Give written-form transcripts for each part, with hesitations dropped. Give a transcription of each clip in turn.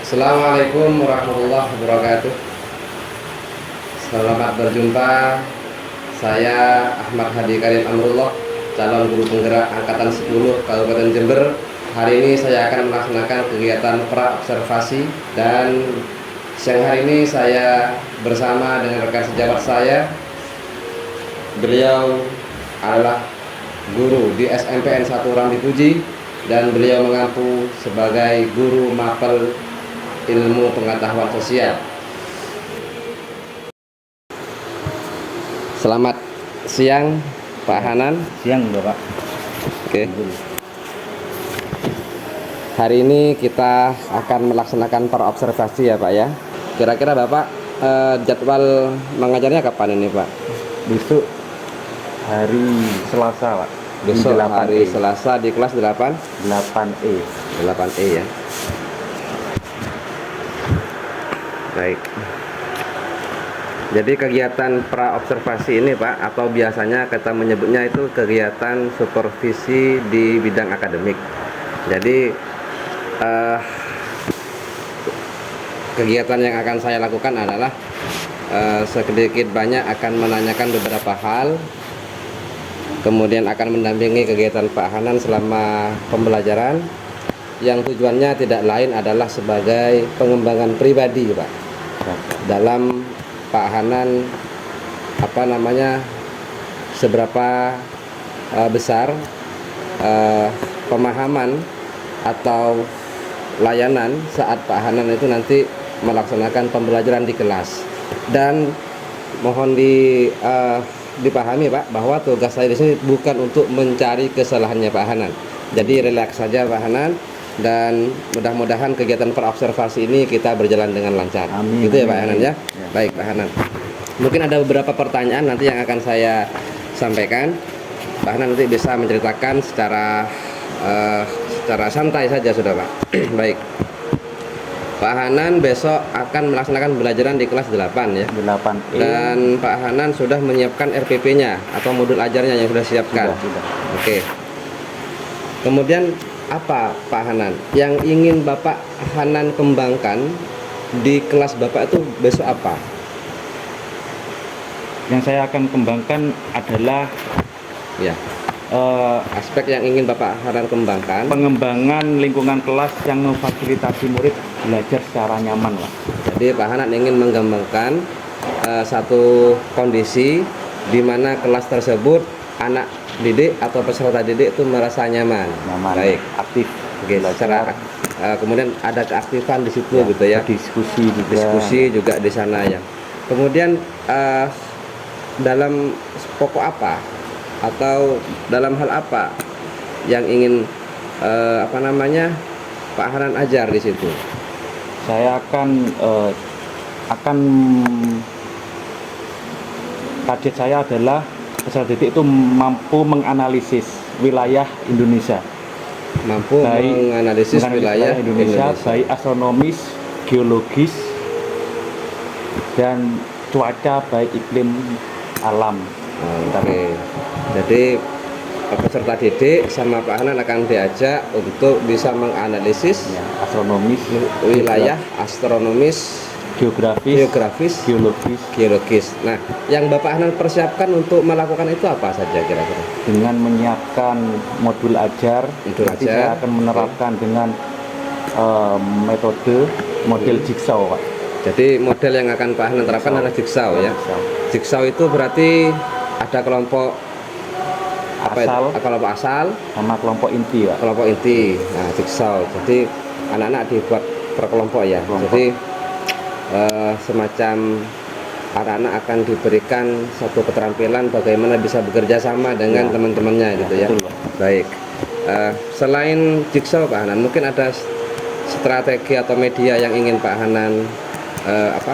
Assalamualaikum warahmatullahi wabarakatuh. Selamat berjumpa. Saya Ahmad Hadi Karim Amrullah, calon guru penggerak angkatan 10 Kabupaten Jember. Hari ini saya akan melaksanakan kegiatan pra observasi, dan siang hari ini saya bersama dengan rekan sejawat saya. Beliau adalah guru di SMPN 1 Ramli Puji, dan beliau mengaku sebagai guru mapel ilmu pengetahuan sosial. Selamat siang Pak Hanan. Siang Bapak. Oke. Hari ini kita akan melaksanakan para observasi ya Pak ya. Kira-kira Bapak jadwal mengajarnya kapan ini Pak? Besok hari Selasa Pak. Besok Di 8E. hari Selasa di kelas 8? 8E. 8E ya. Baik. Jadi kegiatan pra observasi ini Pak, atau biasanya kita menyebutnya itu kegiatan supervisi di bidang akademik. Jadi kegiatan yang akan saya lakukan adalah sedikit banyak akan menanyakan beberapa hal, kemudian akan mendampingi kegiatan Pak Hanan selama pembelajaran, yang tujuannya tidak lain adalah sebagai pengembangan pribadi Pak, dalam Pak Hanan seberapa besar pemahaman atau layanan saat Pak Hanan itu nanti melaksanakan pembelajaran di kelas. Dan mohon dipahami Pak, bahwa tugas saya di sini bukan untuk mencari kesalahannya Pak Hanan. Jadi relax saja Pak Hanan, dan mudah-mudahan kegiatan perobservasi ini kita berjalan dengan lancar. Amin. Gitu ya Pak Hanan ya? Ya. Baik Pak Hanan. Mungkin ada beberapa pertanyaan nanti yang akan saya sampaikan. Pak Hanan nanti bisa menceritakan secara santai saja sudah Pak. Baik. Pak Hanan besok akan melaksanakan pembelajaran di kelas 8 ya. 8E. Dan Pak Hanan sudah menyiapkan RPP-nya atau modul ajarnya yang sudah siapkan. Sudah. Oke. Kemudian apa Pak Hanan yang ingin Bapak Hanan kembangkan di kelas Bapak itu besok apa? Yang saya akan kembangkan adalah Ya, aspek yang ingin Bapak Hanan kembangkan. pengembangan lingkungan kelas yang memfasilitasi murid belajar secara nyaman Pak. Jadi Pak Hanan ingin mengembangkan satu kondisi di mana kelas tersebut anak didik atau peserta didik itu merasa nyaman. Baik, aktif. oke, secara kemudian ada keaktifan di situ gitu ya. Diskusi juga di sana ya. Kemudian dalam pokok apa atau dalam hal apa yang ingin Pak Hanan ajar di situ? Saya akan target saya adalah peserta didik itu mampu menganalisis wilayah Indonesia. Menganalisis wilayah Indonesia. Baik astronomis, geologis, dan cuaca, baik iklim alam. Oke. Jadi peserta didik sama Pak Hanan akan diajak untuk bisa menganalisis Ya, astronomis, wilayah astronomis, geografis, geologis. Nah, yang Bapak Hanan persiapkan untuk melakukan itu apa saja kira-kira? dengan menyiapkan modul ajar. Nanti saya akan menerapkan dengan model jigsaw Pak. Jadi model yang akan Pak Hanan terapkan adalah jigsaw ya. Jigsaw itu berarti ada kelompok kelompok asal sama kelompok inti Pak. Kelompok inti. Nah, jigsaw. Jadi anak-anak dibuat per kelompok ya. Jadi semacam anak-anak akan diberikan satu keterampilan bagaimana bisa bekerja sama dengan teman-temannya gitu ya. Betul, Pak. Baik. Selain jigsaw Pak Hanan, mungkin ada strategi atau media yang ingin Pak Hanan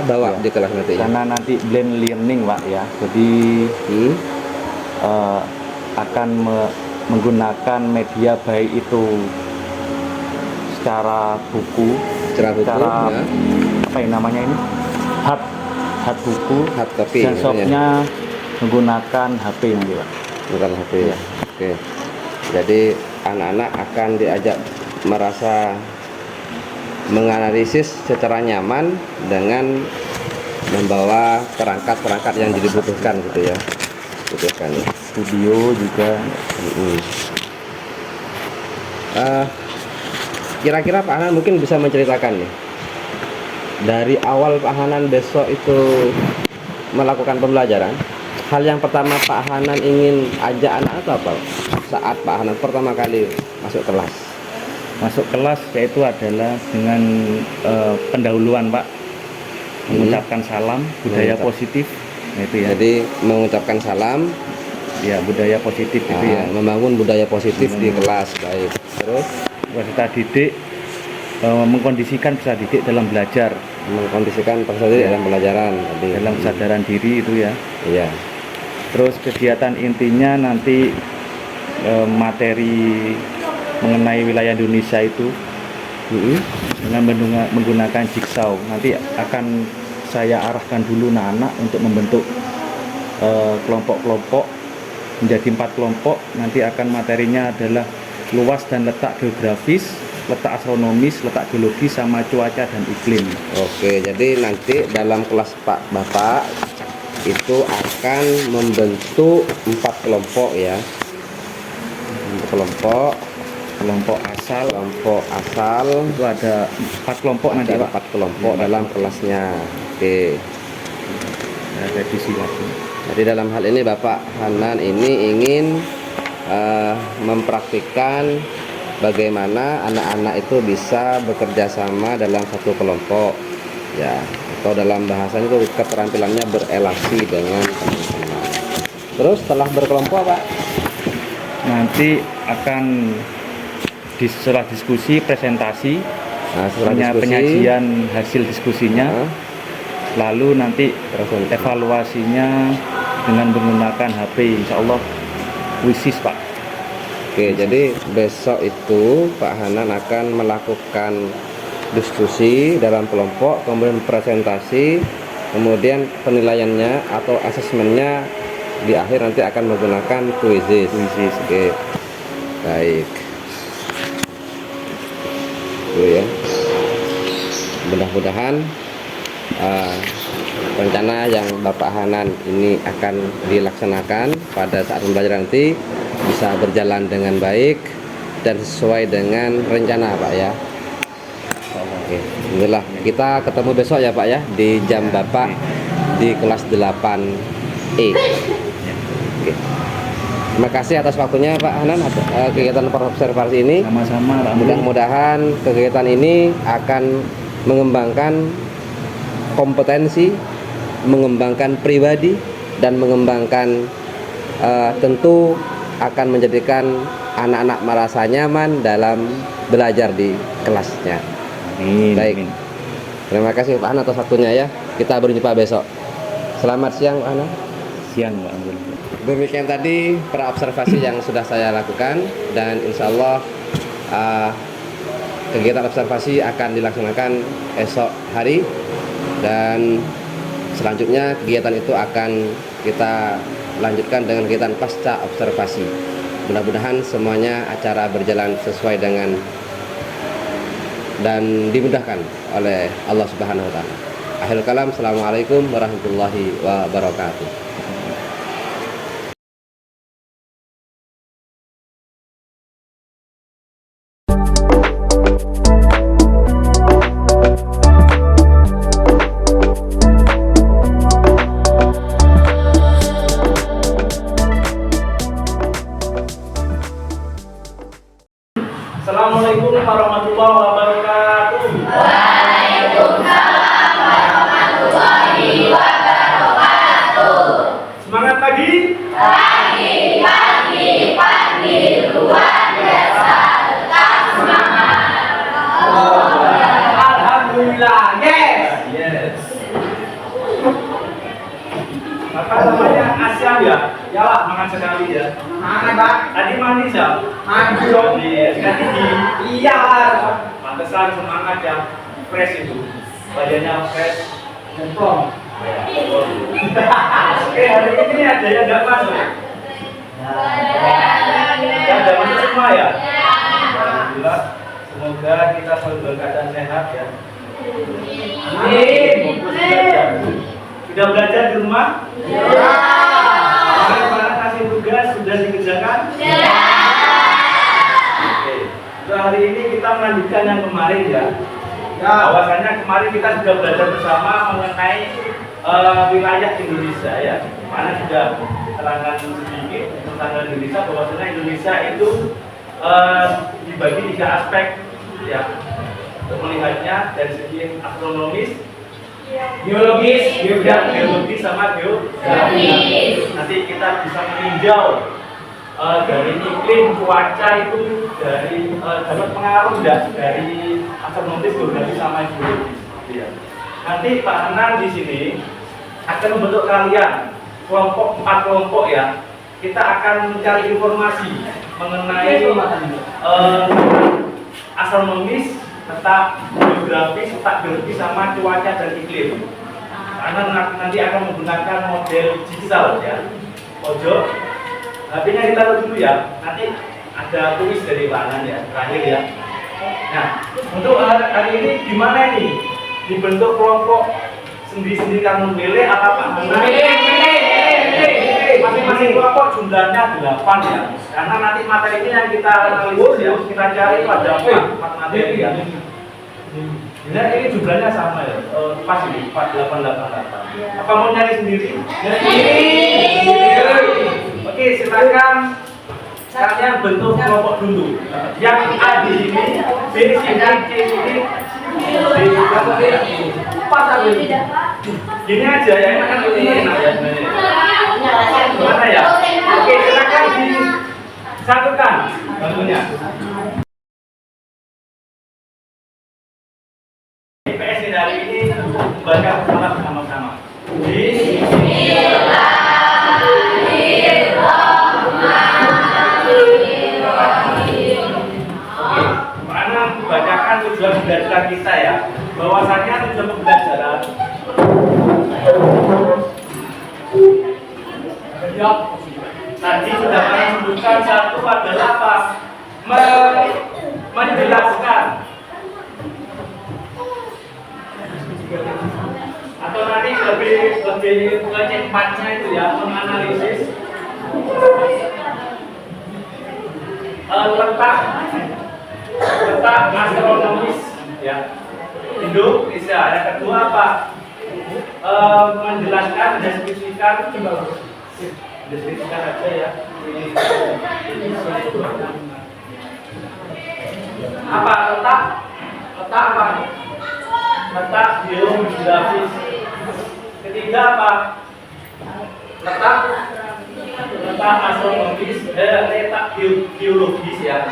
bawa di kelas nanti? Karena nanti blend learning Pak ya. Jadi akan menggunakan media baik itu secara buku, ya. apa yang namanya ini? Hard buku, hard copy, dan softnya menggunakan HP nanti Pak. Bukan HP Ya. Oke. Jadi anak-anak akan diajak merasa menganalisis secara nyaman dengan membawa perangkat-perangkat yang dibutuhkan gitu ya. Butuhkan ya. Studio juga. Kira-kira Pak Hanan mungkin bisa menceritakan nih, dari awal Pak Hanan besok itu melakukan pembelajaran, hal yang pertama Pak Hanan ingin ajak anak atau apa saat Pak Hanan pertama kali masuk kelas? Masuk kelas yaitu adalah dengan pendahuluan Pak, mengucapkan salam, budaya positif. Nah, itu ya. Jadi mengucapkan salam, Ya, budaya positif itu ya. membangun budaya positif di kelas. Baik. Terus Peserta didik mengkondisikan peserta didik dalam belajar, mengkondisikan peserta didik dalam pelajaran tadi. dalam kesadaran diri itu ya. Iya. Terus kegiatan intinya nanti materi mengenai wilayah Indonesia itu dengan menggunakan jigsaw. Nanti akan saya arahkan dulu anak-anak untuk membentuk kelompok-kelompok menjadi 4 kelompok. Nanti akan materinya adalah luas dan letak geografis, letak astronomis, letak geologi, sama cuaca dan iklim. Oke, jadi nanti dalam kelas Bapak itu akan membentuk 4 kelompok ya. Kelompok asal Itu ada 4 kelompok nanti ada Pak. 4 kelompok dalam kelasnya. Oke. Ada di sini. Jadi dalam hal ini Bapak Hanan ini ingin mempraktikkan bagaimana anak-anak itu bisa bekerja sama dalam satu kelompok ya, atau dalam bahasanya itu keterampilannya berelasi dengan teman-teman. Terus setelah berkelompok Pak, Nanti akan setelah diskusi presentasi, setelah diskusi, penyajian hasil diskusinya, lalu nanti evaluasinya dengan menggunakan HP, insya Allah wisis Pak. Oke, jadi besok itu Pak Hanan akan melakukan diskusi dalam kelompok, kemudian presentasi, kemudian penilaiannya atau asesmennya di akhir nanti akan menggunakan kuisis. Oke, baik. Itu ya. Mudah-mudahan rencana yang Bapak Hanan ini akan dilaksanakan pada saat pembelajaran nanti bisa berjalan dengan baik dan sesuai dengan rencana Pak ya. Oke, alhamdulillah kita ketemu besok ya Pak ya di jam Bapak di kelas 8E. Oke. Terima kasih atas waktunya Pak Hanan kegiatan observasi ini. Sama-sama. Mudah-mudahan kegiatan ini akan mengembangkan kompetensi, mengembangkan pribadi, dan mengembangkan tentu akan menjadikan anak-anak merasa nyaman dalam belajar di kelasnya. Amin. Baik. Amin. Terima kasih Pak Hanan atas waktunya ya. Kita berjumpa besok. Selamat siang Pak Hanan. Siang Pak. Demikian tadi observasi yang sudah saya lakukan, dan insya Allah kegiatan observasi akan dilaksanakan esok hari, dan selanjutnya kegiatan itu akan kita lanjutkan dengan kegiatan pasca observasi. Mudah-mudahan semuanya acara berjalan sesuai dengan dan dimudahkan oleh Allah Subhanahu wa taala. Akhirul kalam, assalamualaikum warahmatullahi wabarakatuh. Assalamualaikum warahmatullahi wabarakatuh. Waalaikumsalam warahmatullahi wabarakatuh. Semangat pagi. Pagi luar biasa. Tetap semangat. Alhamdulillah. Yes. Bapak namanya Asyam ya? Ya lah, makan sekali ya. Mana Pak? Tadi manis ya? Mandi dong. Iya, sekali gigi. Iya. Pantesan semangat ya. Fresh itu. Badannya fresh. Jempol. Oke, hari ini ada yang nggak masuk ya? Ya, ada masuk semua ya? Alhamdulillah. Semua Semoga kita selalu berkeadaan sehat ya. Amin. Sudah belajar di rumah? Bagaimana kasih tugas sudah dikerjakan? Oke. Untuk hari ini kita melanjutkan yang kemarin ya. Bahwasanya kemarin kita sudah belajar bersama mengenai wilayah Indonesia ya. Mana sudah terangkan sedikit tentang Indonesia, bahwasanya Indonesia itu dibagi 3 aspek ya. Untuk melihatnya dari segi astronomis, geologis sama geografis. Nanti kita bisa meninjau dari iklim, cuaca itu dari dapat pengaruh enggak dari astronomis, geografis sama geologis. Ya. Nanti Pak Hanan di sini akan membentuk kalian kelompok 4 kelompok ya. Kita akan mencari informasi mengenai astronomis, tentang geografis, geologis sama cuaca dan iklim. Karena nanti akan menggunakan model jigsaw ya. Pojok. HP-nya ditaruh dulu ya. Nanti ada tulis dari Pak Anan ya, terakhir ya. Nah, untuk hari ini gimana nih? Dibentuk kelompok sendiri-sendiri kan memilih apa Pak Anan? Masing-masing kelompok jumlahnya 8 ya. Karena nanti materi ini yang kita analisis ya, kita cari pada 4 materi ya. Nah, ini jumlahnya sama ya, pas ini 4888. Apa mau nyari sendiri? Oke, silakan kalian bentuk kelompok dulu. Yang A di sini, B di sini, C di sini, D di sini. Pas ini. Gini aja ya, enak kan ini enak ya sebenarnya. Mana ya? Oke, silakan disatukan bangunnya. PS dari ini membaca salam bersama-sama. Karena membacakan tujuan belajar kita ya, bahwasanya tujuan pembelajaran tadi sudah kami sebutkan, satu adalah apa? Menjelaskan atau nanti lebih kecepatnya itu ya, menganalisis letak astronomis ya Indonesia. Yang kedua apa? Menjelaskan, deskripsikan aja ya. Apa letak apa? Letak geografis. Ketiga apa? Letak astronomis, letak geologis ya.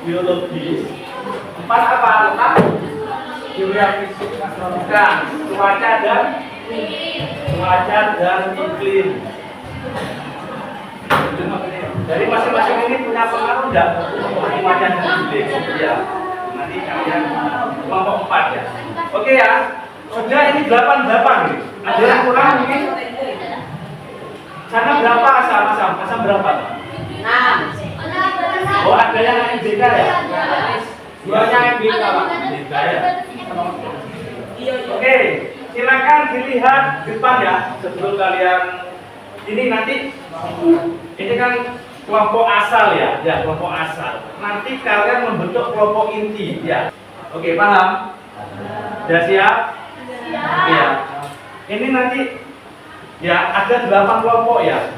Geologis. 4 apa? Letak geografis. Bukan, cuaca dan iklim. Dari masing-masing ini punya pengaruh enggak cuaca dan iklim? Ya. Nanti kalian kelompok 4 ya. Oke ya. Sudah ini 88 nih. Ada yang kurang mungkin? Sana berapa asam berapa? 6. Oh, ada yang MBK ya? Duanya MBK Pak. MBK ya. Oke, silakan dilihat depan ya sebelum kalian ini nanti. Ini kan kelompok asal ya, kelompok asal. Nanti kalian membentuk kelompok inti ya. Oke, paham? Sudah siap? Ya. Ini nanti ya ada 8 kelompok ya.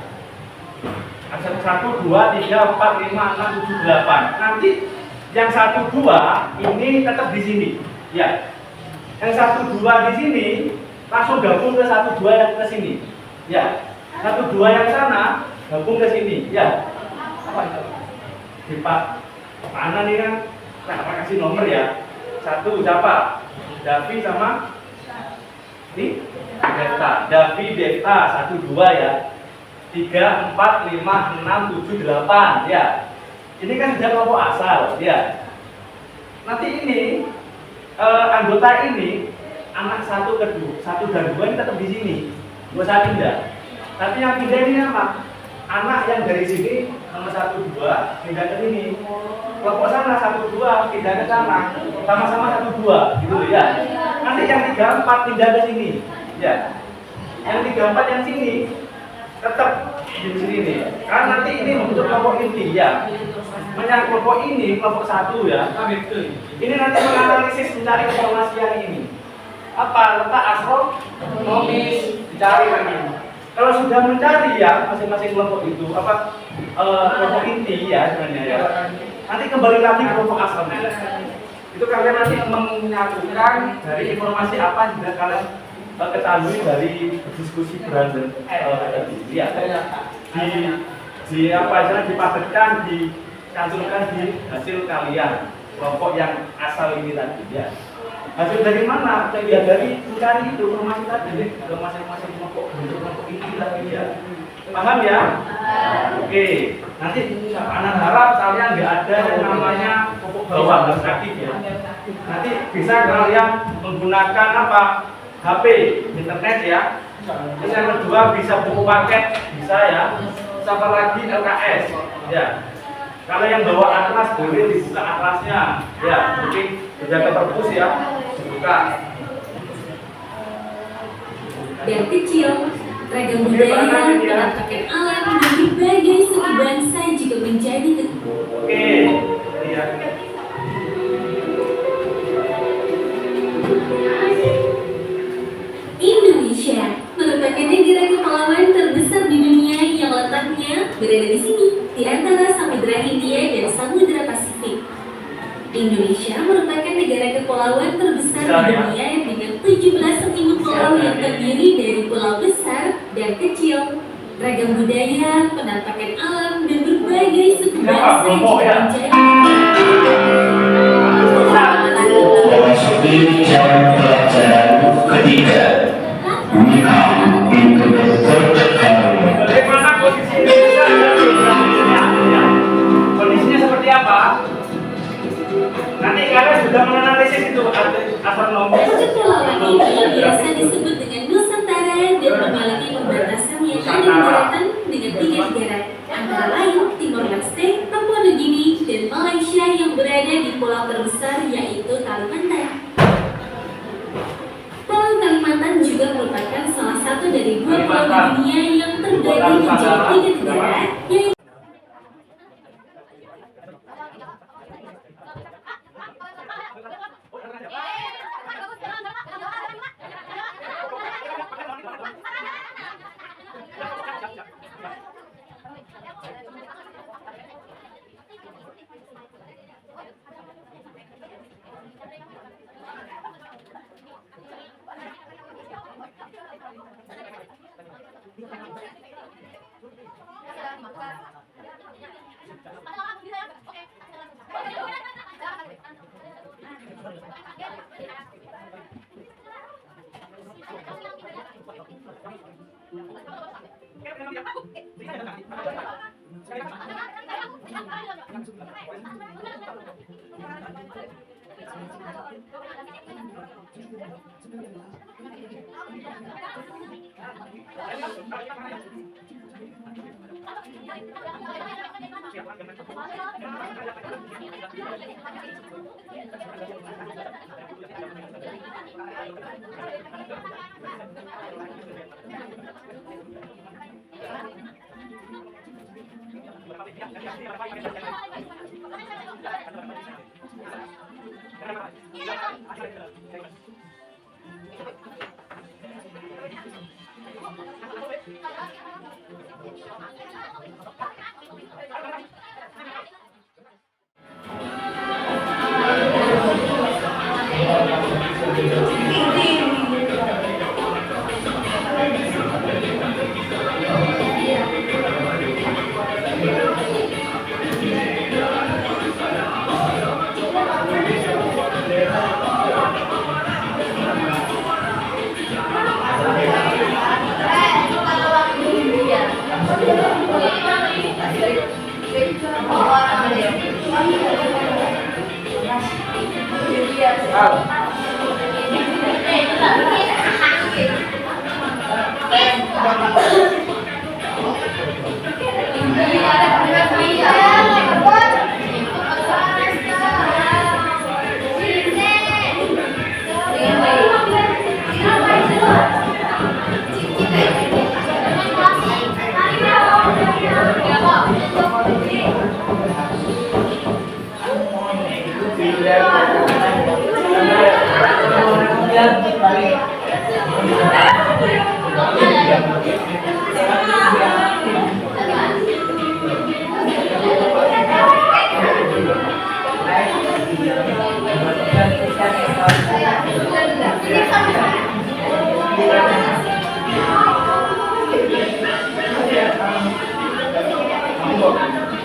Ada 1, 2, 3, 4, 5, 6, 7, 8. Nanti yang 1, 2 ini tetap di sini. Ya. Yang 1, 2 di sini langsung gabung ke 1, 2 yang ke sini. Ya. 1, 2 yang sana gabung ke sini. Ya. Apa itu? Di Pak Anan ini kan kasih nomor ya. 1 siapa? Davi sama ini Delta. Davi Delta 1, 2 ya. 3, 4, 5, 6, 7, 8 ya. Ini kan sudah kelompok asal ya. Nanti ini anggota ini anak 1 dan 2 ini tetap di sini. Gak usah pindah. Tapi yang pindah ini apa? anak yang dari sini nomor 1, 2 pindah ke sini. Kelompok sana 1, 2 pindah ke sana. Sama-sama 1, 2 gitu ya. Nanti yang 3, 4 pindah ke sini. Ya. Yang 3, 4 yang sini tetap di sini nih. Karena nanti ini membentuk kelompok inti ya. Menyang kelompok ini kelompok 1 ya. Ini nanti menganalisis mencari informasi yang ini. Apa letak astronomis dicari lagi. Kalau sudah mencari ya masing-masing kelompok itu kelompok inti ya sebenarnya ya. Nanti kembali lagi ke kelompok astronomis. Itu kalian nanti menyatukan dari informasi apa yang sudah kalian ketahui dari diskusi beranda tadi. Ya. Di apa aja dipadatkan, dicantumkan di hasil kalian kelompok yang asal ini tadi ya. Hasil dari mana? Ya dari mencari itu informasi tadi ke masing-masing kelompok ini lagi ya. Paham ya? Oke. Nanti anak harap kalian nggak ada yang namanya kelompok bawah harus aktif ya. Nanti bisa kalian menggunakan apa? HP, internet ya. Terus yang kedua bisa buku paket, bisa ya. Sama lagi LKS ya. Kalau yang bawa atlas boleh dibuka atlasnya ya. Mungkin berjaga perpus ya. Dibuka. Dan kecil, ragam budaya, penampakan alam dan berbagai suku bangsa juga menjadi Oke, iya. Indonesia merupakan negara kepulauan terbesar di dunia yang letaknya berada di sini, di antara Samudra Hindia dan Samudra Pasifik. Indonesia merupakan negara kepulauan terbesar di dunia dengan 17.000 pulau yang terdiri dari pulau besar dan kecil, ragam budaya, penampakan alam, dan berbagai suku bangsa juga menjadi Memasuki jam pelajaran ketiga. We come into the third hour. Bagaimana posisi Indonesia? Kondisinya seperti apa? Nanti kalian sudah menganalisis itu astronomi. Kepulauan ini biasa disebut dengan Nusantara dan memiliki perbatasan yang ada di daratan dengan 3 negara, antara lain Timor Leste, Papua Nugini, dan Malaysia yang berada di pulau terbesar yaitu Kalimantan. Pulau Kalimantan juga merupakan salah satu dari 2 pulau di dunia yang terbagi menjadi 3 negara, yaitu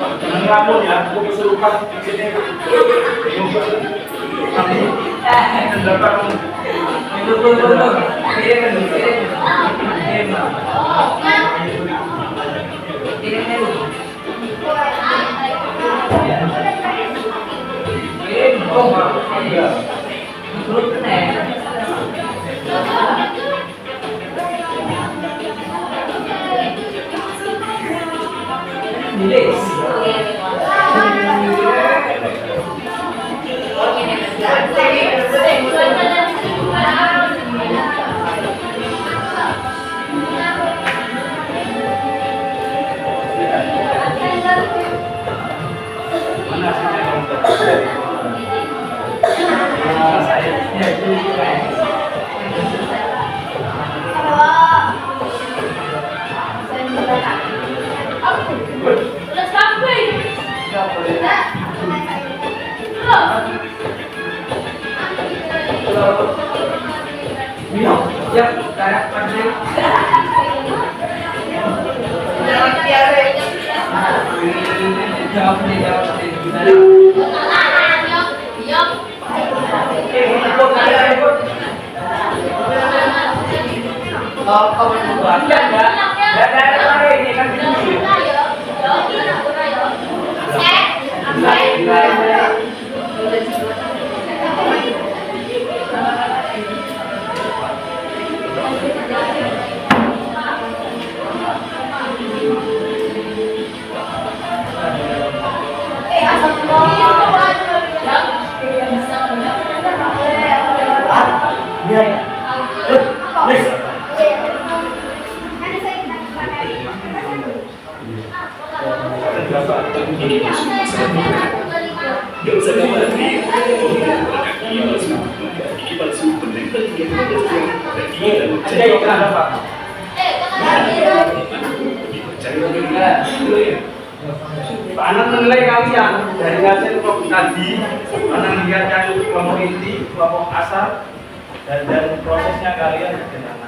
Jangan ngelamun ya, aku kesurupan di sini. Kami mendapat Pak Anand menilai kalian dari hasil kelompok tadi, Anand lihat yang kelompok inti, kelompok asal, dan prosesnya kalian bagaimana?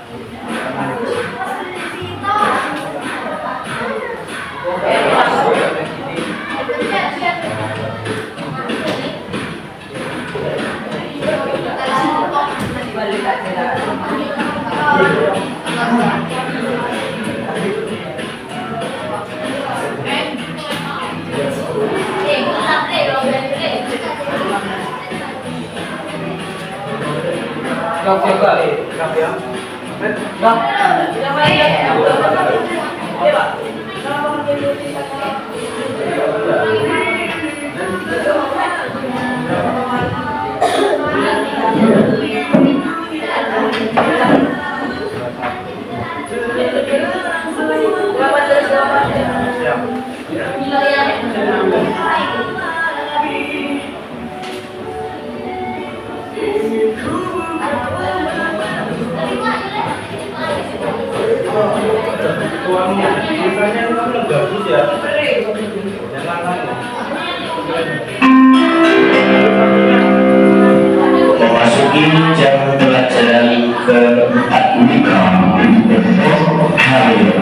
Memasuki jam pelajaran keempat Unicam bentuk Halil.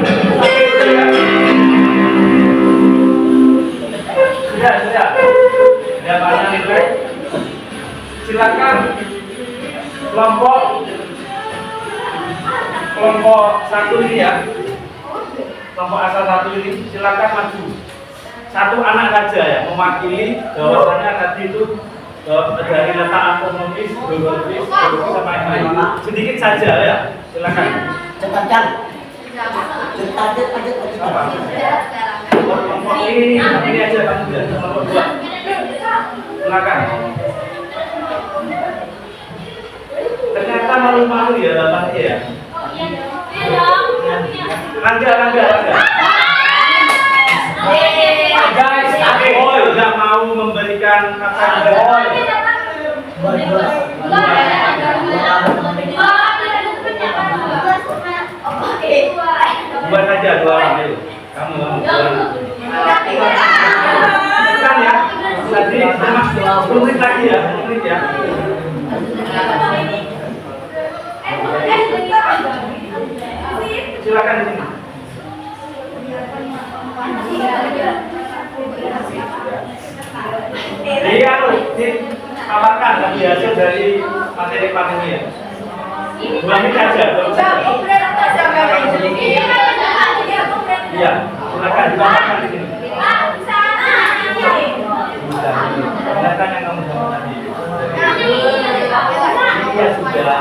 Sudah. Ya Pak Anand, silakan kelompok satu ini ya, kelompok asal satu ini silakan maju. Satu anak saja ya, mewakili bahwasannya tadi itu dari letak akomodatif, geografis, sama yang lain. Sedikit saja ya, silakan. Kelompok ini aja Pak Sudah, kelompok dua. Silakan. Ternyata malu-malu ya bapaknya ya. Rangga. Guys, boy nggak mau memberikan kata boy. Buat aja dua orang ayo. Kamu kan ya. Tadi mas 10 menit lagi ya, 10 menit ya. Silakan di sini. hasil dari materi pandemi ya. 2 menit aja, 2 menit aja. Iya, silakan ditambahkan di sini. Silakan yang kamu jawab tadi. Iya sudah.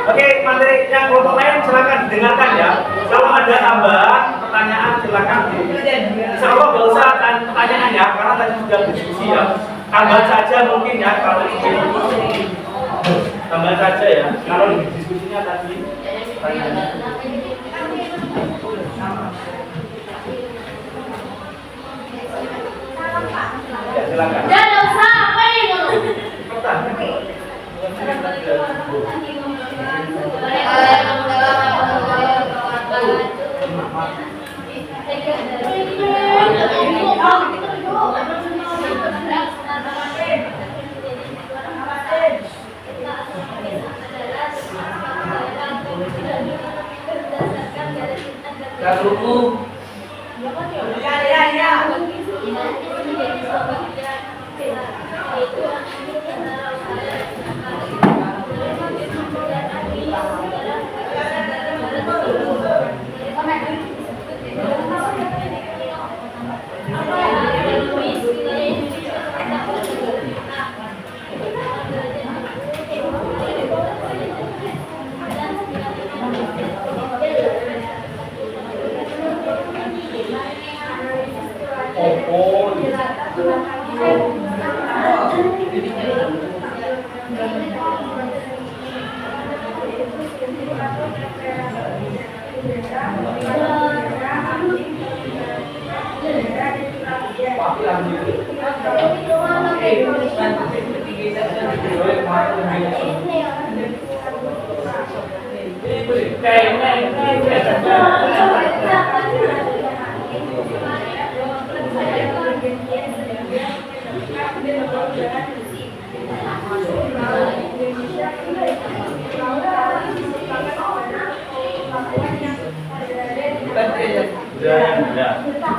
Oke, materi yang kelompok lain silakan didengarkan ya. Kalau ada tambahan pertanyaan silakan. Insya Allah nggak usah pertanyaan ya, karena tadi sudah diskusi ya. Tambahan saja mungkin ya kalau ini. Tambahan saja ya. Kalau di diskusinya tadi pertanyaannya. Ya silakan.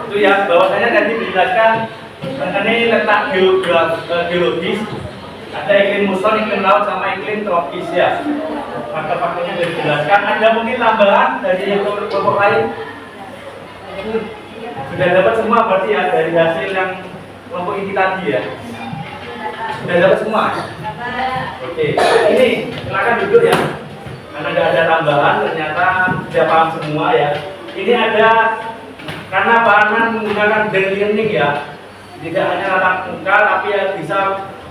Itu ya, bahwasanya tadi dijelaskan mengenai letak geologis, ada iklim muson, iklim laut, sama iklim tropis ya. Faktor-faktornya sudah dijelaskan. Ada mungkin tambahan dari kelompok lain? Sudah dapat semua berarti ya dari hasil yang kelompok inti tadi ya. Sudah dapat semua. Oke, ini silakan duduk ya. Karena tidak ada tambahan, ternyata sudah paham semua ya. Ini ada karena Pak Anan menggunakan brain learning ya, tidak hanya tatap muka tapi ya bisa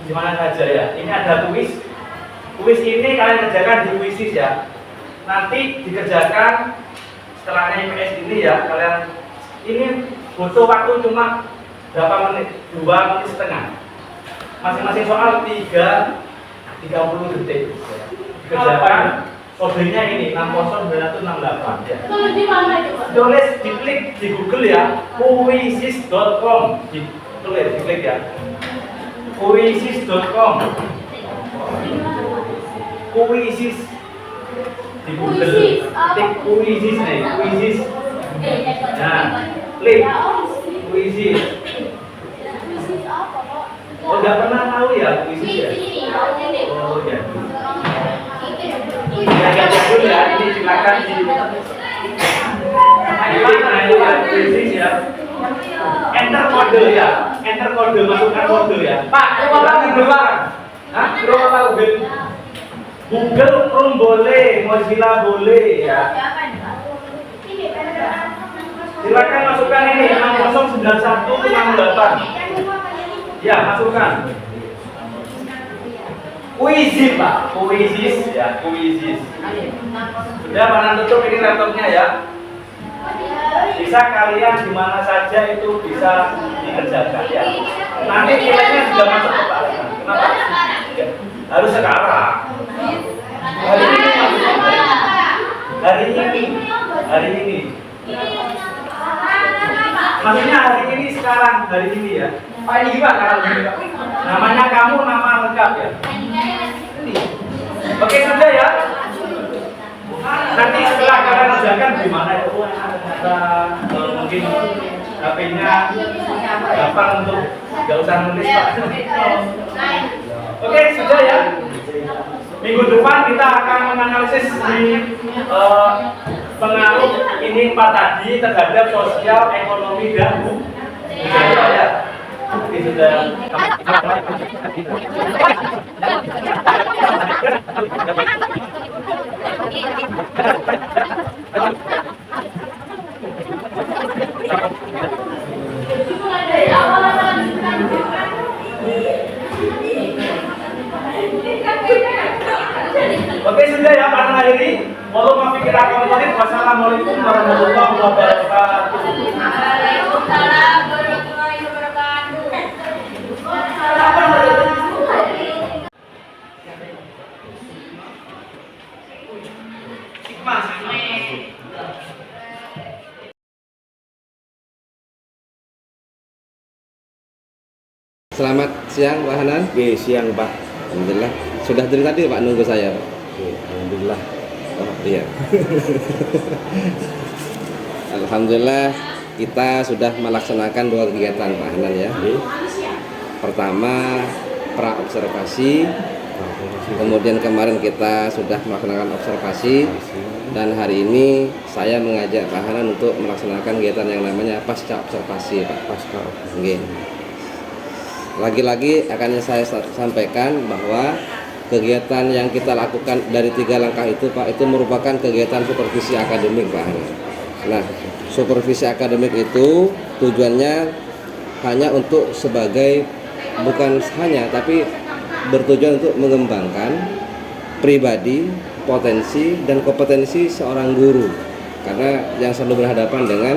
di mana saja ya. Ini ada kuis. Kuis ini kalian kerjakan di kuisis ya. Nanti dikerjakan setelah IPS ini ya. Kalian ini butuh waktu cuma berapa menit? 2 menit setengah. Masing-masing soal 30 detik. Dikerjakan. Kodenya ini 60968 ya. Tulis diklik di Google ya, kuisis.com. Ditulis diklik ya. kuisis.com. Kuisis di Google. Klik kuisis nih, kuisis. Nah, klik kuisis. Oh, nggak pernah tahu ya kuisis ya? Oh ya. Ya, dulu ya, ini silakan di kuisis ya. Enter kode ya, enter kode, masukkan kode ya. Pak, coba tahu Google. Hah? Coba tahu Google Chrome boleh, Mozilla boleh ya. Silakan masukkan ini 609168. Ya, masukkan. Kuisis Pak, kuisis ya, kuisis. Sudah mana tutup ini laptopnya ya. Bisa kalian di mana saja itu bisa dikerjakan ya. Nanti nilainya sudah masuk ke Pak. Kenapa? Ya, harus sekarang. Hari ini. Hari ini. Maksudnya hari ini sekarang, hari ini ya. Pak ini gimana kalau ini Pak? Namanya kamu, nama lengkap ya. Oke sudah ya. Nanti setelah kalian kerjakan gimana itu mungkin HP-nya gampang untuk nggak usah nulis Pak. Oke, sudah ya. Minggu depan kita akan menganalisis di pengaruh ini 4 tadi terhadap sosial, ekonomi, dan budaya. Ini sudah. Oke, sudah ya Pak Nahiri. Mohon maaf kita komentar. Wassalamualaikum warahmatullahi wabarakatuh. Waalaikumsalam warahmatullahi wabarakatuh. Selamat siang Pak Hanan. Oke, siang Pak. Alhamdulillah. Sudah dari tadi Pak nunggu saya Pak. Oke, alhamdulillah. Oh iya. Alhamdulillah kita sudah melaksanakan 2 kegiatan Pak Hanan ya. Oke. Pertama pra-observasi, kemudian kemarin kita sudah melaksanakan observasi, dan hari ini saya mengajak Pak Hanan untuk melaksanakan kegiatan yang namanya pasca observasi Pak. Pasca. Oke. Lagi-lagi akan saya sampaikan bahwa kegiatan yang kita lakukan dari 3 langkah itu Pak, itu merupakan kegiatan supervisi akademik Pak Hanan. Nah, supervisi akademik itu tujuannya hanya untuk sebagai, bukan hanya, tapi bertujuan untuk mengembangkan pribadi, potensi, dan kompetensi seorang guru, karena yang selalu berhadapan dengan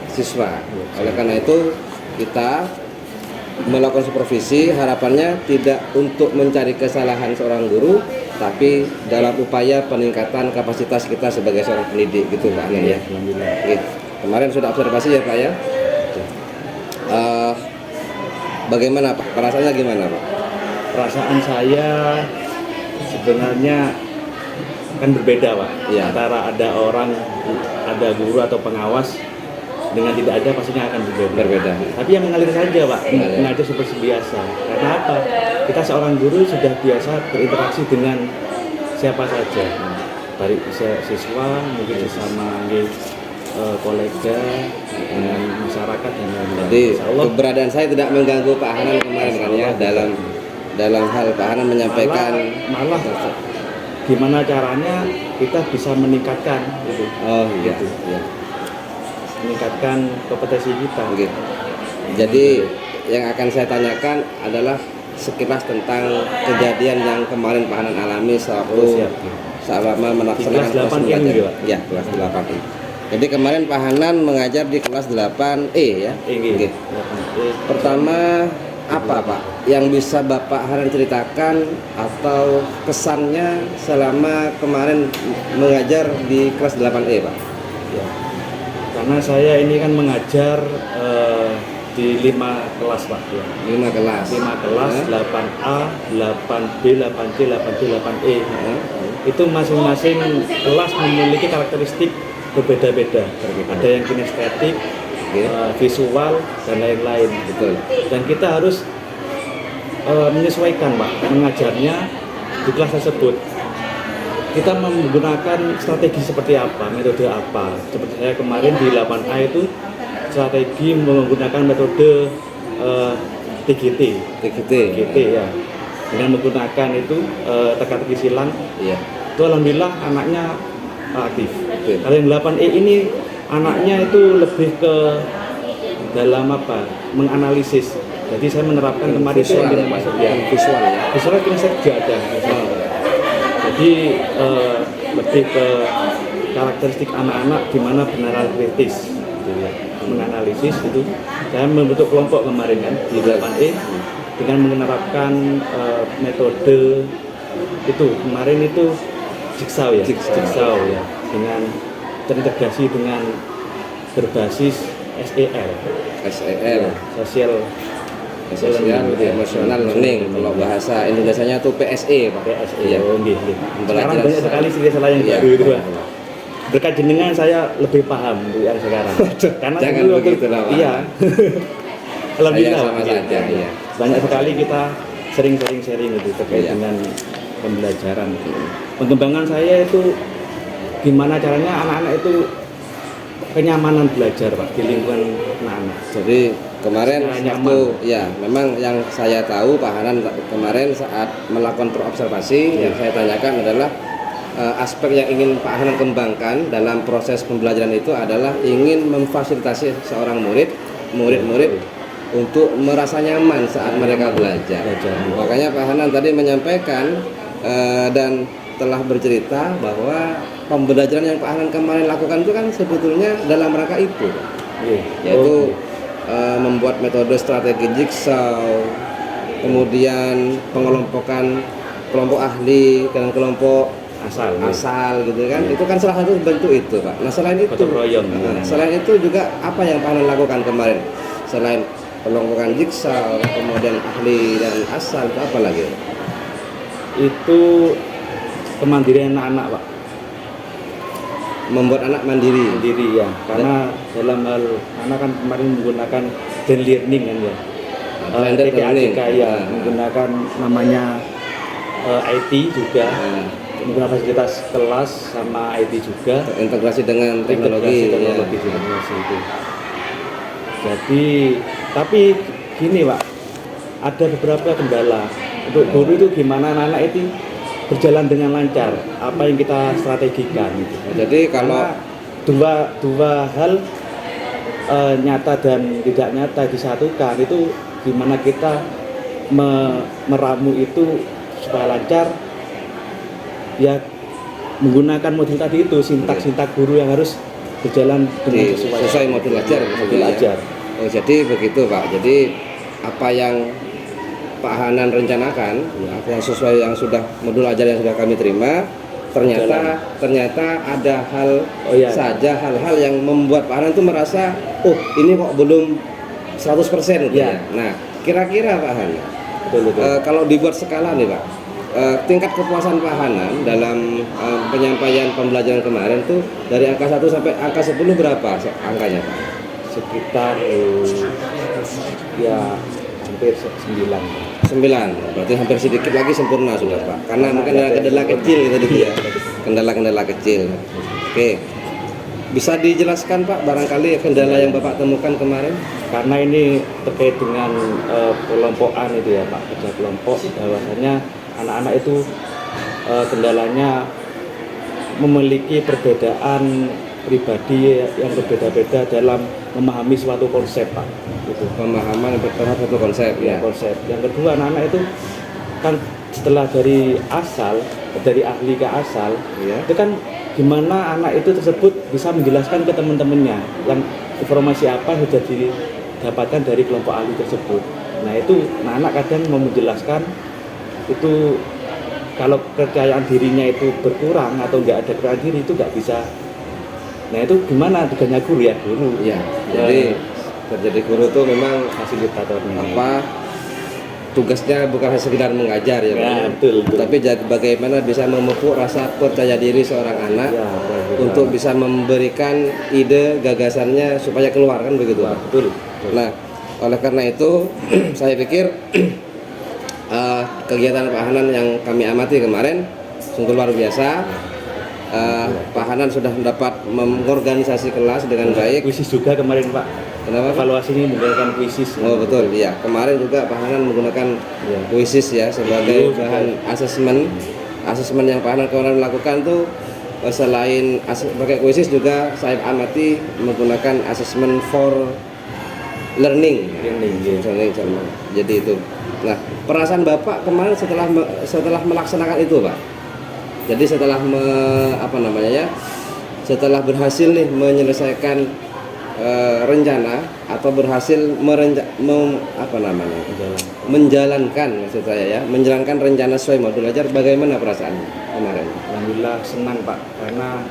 siswa. Oleh karena itu kita melakukan supervisi, harapannya tidak untuk mencari kesalahan seorang guru, tapi dalam upaya peningkatan kapasitas kita sebagai seorang pendidik gitu Pak Hanan ya. Oke. Kemarin sudah observasi ya Pak ya. Bagaimana Pak? Perasaannya gimana Pak? Perasaan saya sebenarnya kan berbeda Pak. Iya. Antara ada guru atau pengawas dengan tidak ada pastinya akan Berbeda. Tapi yang mengalir saja Pak, mengajar seperti biasa. Karena apa? Kita seorang guru sudah biasa berinteraksi dengan siapa saja, dari siswa, mungkin sesama kolega, dengan masyarakat dan lain-lain. Jadi Insya Allah, keberadaan saya tidak mengganggu Pak Hanan kemarin kan ya, dalam hal Pak Hanan menyampaikan malah gimana caranya kita bisa meningkatkan gitu. Oh iya. Gitu. Iya. Meningkatkan kompetensi kita. Oke. Jadi yang akan saya tanyakan adalah sekilas tentang kejadian yang kemarin Pak Hanan alami sewaktu selama melaksanakan Kelas 8E belajar. Pak? Ya, kelas 8E. Jadi kemarin Pak Hanan mengajar di kelas 8E ya. Oke. Pertama apa Pak yang bisa Bapak Hanan ceritakan atau kesannya selama kemarin mengajar di kelas 8E Pak? Ya. Karena saya ini kan mengajar di 5 kelas Pak ya. 5 kelas. 5 kelas, 8A, 8B, 8C, 8D, 8E. Itu masing-masing kelas memiliki karakteristik berbeda-beda. Ada yang kinestetik, visual, dan lain-lain. Betul. Dan kita harus menyesuaikan Pak mengajarnya di kelas tersebut. Kita menggunakan strategi seperti apa, metode apa. Seperti saya kemarin di 8A itu strategi menggunakan metode TGT ya. Dengan menggunakan itu teka-teki silang. Iya. Itu alhamdulillah anaknya aktif. Oke. Kalau yang 8E ini anaknya itu lebih ke dalam apa? Menganalisis. Jadi saya menerapkan kemarin itu yang dimaksud ya. Visual ya. Visual kinesthetik juga ada. Jadi lebih ke karakteristik anak-anak gimana benar kritis, menganalisis itu. Saya membentuk kelompok kemarin kan di 8E dengan menerapkan metode itu kemarin itu jigsaw ya, jigsaw ya, dengan terintegrasi dengan berbasis SEL, sosial emotional learning. Kalau bahasa Indonesianya tuh PSE Pak. PSE. Iya. Sekarang banyak sekali istilah yang baru itu Pak. Berkat jenengan saya lebih paham yang sekarang. Karena Jangan dulu begitu lah Pak. iya. Alhamdulillah. Saya sama saja, iya. Banyak sekali kita sering sharing itu terkait Iya. dengan pembelajaran. Pengembangan saya itu gimana caranya anak-anak itu kenyamanan belajar Pak di lingkungan anak-anak. Jadi kemarin Secara nyaman. waktu ya memang yang saya tahu Pak Hanan kemarin saat melakukan terobservasi yang saya tanyakan adalah aspek yang ingin Pak Hanan kembangkan dalam proses pembelajaran itu adalah ingin memfasilitasi seorang murid-murid untuk merasa nyaman saat mereka belajar. Makanya Pak Hanan tadi menyampaikan dan telah bercerita bahwa pembelajaran yang Pak Hanan kemarin lakukan itu kan sebetulnya dalam rangka itu, yaitu membuat metode strategi jigsaw, kemudian pengelompokan kelompok ahli dan kelompok asal gitu kan. Itu kan salah satu bentuk itu Pak. Nah selain itu, Gotong royong. selain itu juga apa yang Pak Hanan lakukan kemarin selain pengelompokan jigsaw, kemudian ahli dan asal itu apa lagi? Itu kemandirian anak-anak Pak, Membuat anak mandiri. sendiri ya, karena dalam hal anak kan kemarin menggunakan blended learning kan ya. Blended learning. PPADK ya, menggunakan namanya IT juga, menggunakan fasilitas kelas sama IT juga, Integrasi dengan teknologi. integrasi teknologi ya. di situ. Jadi, tapi gini Pak, ada beberapa kendala untuk guru itu gimana anak-anak itu berjalan dengan lancar, apa yang kita strategikan gitu. Jadi kalau Karena dua hal nyata dan tidak nyata disatukan itu gimana kita meramu itu supaya lancar ya, menggunakan modul tadi itu sintak guru yang harus berjalan dengan sesuai modul ajar modul maksudnya ya. ajar. Oh, jadi begitu Pak. Jadi apa yang Pak Hanan rencanakan, apa yang sesuai yang sudah modul ajar yang sudah kami terima, ternyata ada saja hal-hal yang membuat Pak Hanan itu merasa, oh ini kok belum 100% gitu ya. Nah, kira-kira Pak Hanan, kalau dibuat skala nih Pak, tingkat kepuasan Pak Hanan dalam penyampaian pembelajaran kemarin tuh dari angka 1 sampai angka 10 berapa angkanya Pak? Sekitar ya hampir 9. 9, berarti hampir sedikit lagi sempurna sudah Pak. Karena mungkin ada kendala kecil tadi ya, kendala-kendala kecil. Oke, bisa dijelaskan Pak barangkali kendala yang Bapak temukan kemarin? Karena ini terkait dengan kelompokan itu ya Pak, kerja kelompok, bahwasanya anak-anak itu kendalanya memiliki perbedaan pribadi yang berbeda-beda dalam memahami suatu konsep Pak. Itu Pemahaman terhadap satu konsep ya. konsep. Yang kedua, anak-anak itu kan setelah dari ahli ke asal, Ya. itu kan gimana anak itu tersebut bisa menjelaskan ke teman-temannya yang informasi apa yang sudah didapatkan dari kelompok ahli tersebut. Nah itu anak kadang mau menjelaskan itu kalau kepercayaan dirinya itu berkurang atau nggak ada kepercayaan diri itu nggak bisa. Nah itu gimana tugasnya guru ya? Guru Ya, jadi terjadi guru tuh memang fasilitatornya. tugasnya bukan hanya sekedar mengajar ya, Pak. Betul. Tapi bagaimana bisa memupuk rasa percaya diri seorang anak Ya, untuk bisa memberikan ide gagasannya supaya keluar kan begitu Pak? betul. Nah, oleh karena itu saya pikir kegiatan Pak Hanan yang kami amati kemarin sungguh luar biasa. Pak Hanan sudah mendapat mengorganisasi kelas dengan baik. Kuisis juga kemarin Pak. Kenapa Pak? Evaluasinya menggunakan kuisis. Oh betul, iya. Kemarin juga Pak Hanan menggunakan kuisis ya sebagai bahan asesmen yang Pak Hanan kemarin lakukan tuh selain pakai kuisis juga saya amati menggunakan asesmen for learning. Jadi itu. Nah, perasaan Bapak kemarin setelah melaksanakan itu, Pak. Jadi setelah setelah berhasil nih menyelesaikan rencana atau berhasil menjalankan maksud saya ya, menjalankan rencana sesuai modul ajar, bagaimana perasaan kemarin? Alhamdulillah senang Pak, karena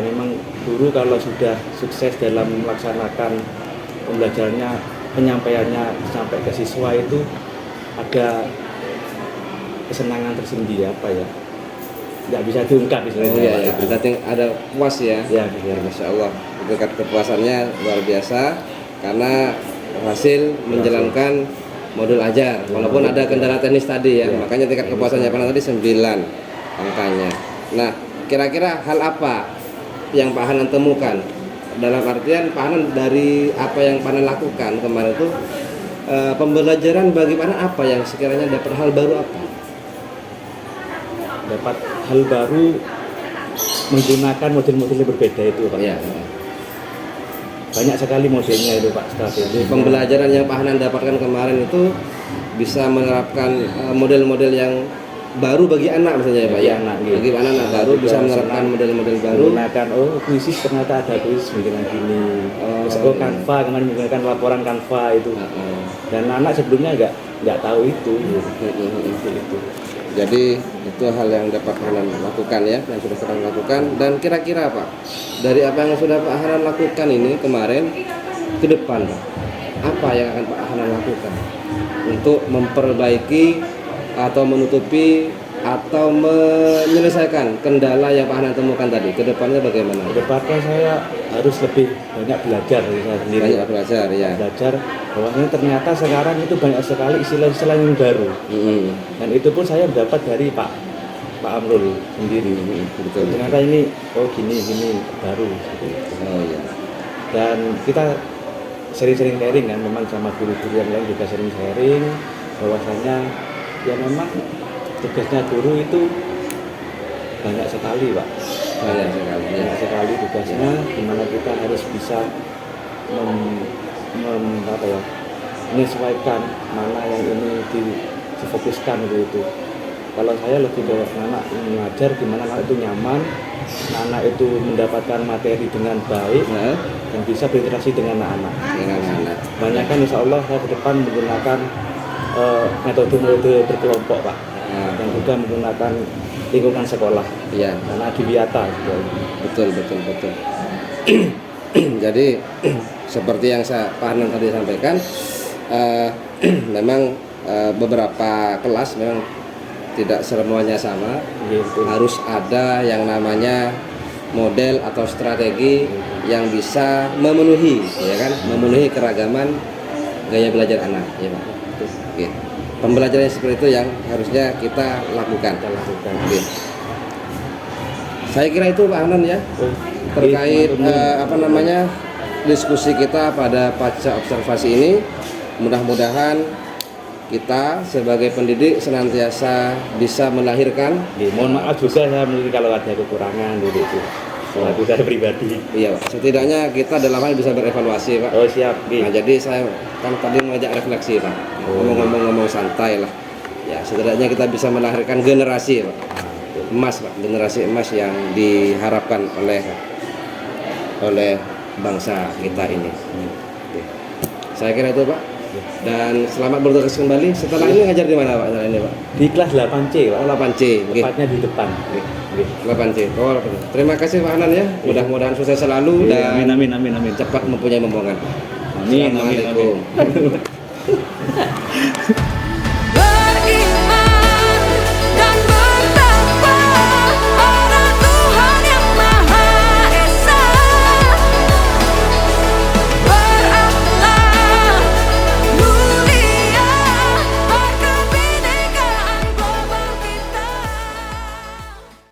memang guru kalau sudah sukses dalam melaksanakan pembelajarannya, penyampaiannya sampai ke siswa itu ada kesenangan tersendiri nggak bisa diungkap istilahnya. Ada puas ya. Ya, Masya Allah, tingkat kepuasannya luar biasa karena berhasil menjalankan modul ajar. Walaupun ada kendala teknis tadi ya, makanya tingkat kepuasannya Pak Hanan tadi 9 angkanya. Nah, kira-kira hal apa yang Pak Hanan temukan? Dalam artian Pak Hanan dari apa yang Pak Hanan lakukan kemarin itu pembelajaran bagi Pak Hanan apa yang sekiranya dapat hal baru apa? Dapat hal baru menggunakan model-model yang berbeda itu Pak. Ya. Banyak sekali modelnya itu Pak, strategi. Pembelajaran yang Pak Hanan dapatkan kemarin itu bisa menerapkan model-model yang baru bagi anak misalnya ya Pak Bagi ya. anak, gitu. Bagi anak baru Juga bisa menerapkan senang model-model baru. menggunakan kuisis, ternyata ada kuisis dengan gini. Terus Canva kemarin menggunakan laporan Canva itu. Dan anak sebelumnya nggak tahu itu. Gitu. Jadi itu hal yang dapat Pak Hanan lakukan ya, yang sudah Pak Hanan lakukan. Dan kira-kira Pak, dari apa yang sudah Pak Hanan lakukan ini kemarin ke depan Pak, apa yang akan Pak Hanan lakukan untuk memperbaiki atau menutupi atau menyelesaikan kendala yang Pak Hanan temukan tadi? Ke depannya bagaimana? Kedepannya saya harus lebih banyak belajar dari saya sendiri. Banyak belajar ya. Belajar bahwasanya ternyata sekarang itu banyak sekali istilah-istilah yang baru. Dan itu pun saya dapat dari Pak Amrul sendiri. Betul. Ternyata ini gini baru. Oh iya. Dan kita sering-sering sharing kan, memang sama guru-guru yang lain juga sering sharing bahwasanya ya memang tugasnya guru itu banyak sekali Pak. Banyak sekali ya. Banyak sekali tugasnya, dimana kita harus bisa menyesuaikan mana yang ini difokuskan itu. Kalau saya lebih ke anak mengajar gimana anak itu nyaman, anak itu mendapatkan materi dengan baik dan bisa berinteraksi dengan anak-anak. Banyak kan insya Allah saya ke depan menggunakan metode berkelompok Pak, dan juga menggunakan lingkungan sekolah. Iya. Dan Adiwiyata juga. Betul. Jadi seperti yang Pak Hanan tadi sampaikan, memang beberapa kelas memang tidak semuanya sama. Gitu. Harus ada yang namanya model atau strategi yang bisa memenuhi, ya kan, memenuhi keragaman gaya belajar anak, ya Pak. Oke. Pembelajaran seperti itu yang harusnya kita lakukan. Oke. Saya kira itu Pak Hanan ya, terkait diskusi kita pada pasca observasi ini. Mudah-mudahan kita sebagai pendidik senantiasa bisa melahirkan. Mohon maaf juga saya mungkin kalau ada kekurangan dulu itu. Selaku saya pribadi. Iya Pak, setidaknya kita dalam hal bisa berevaluasi Pak. Oh siap. Nah jadi saya kan tadi mengajak refleksi Pak, ngomong santai lah. Ya setidaknya kita bisa melahirkan generasi Pak, emas Pak, generasi emas yang diharapkan oleh bangsa kita ini. Oke. Saya kira itu Pak. Dan selamat bertugas kembali. Setelah ini ngajar di mana Pak? Setelah ini Pak? Di kelas 8C Pak. Oh 8C. Oke. Tepatnya di depan. 8C. Oh, 8C. Terima kasih Pak Hanan ya. Mudah-mudahan sukses selalu dan Amin. cepat mempunyai momongan. Amin. Assalamualaikum.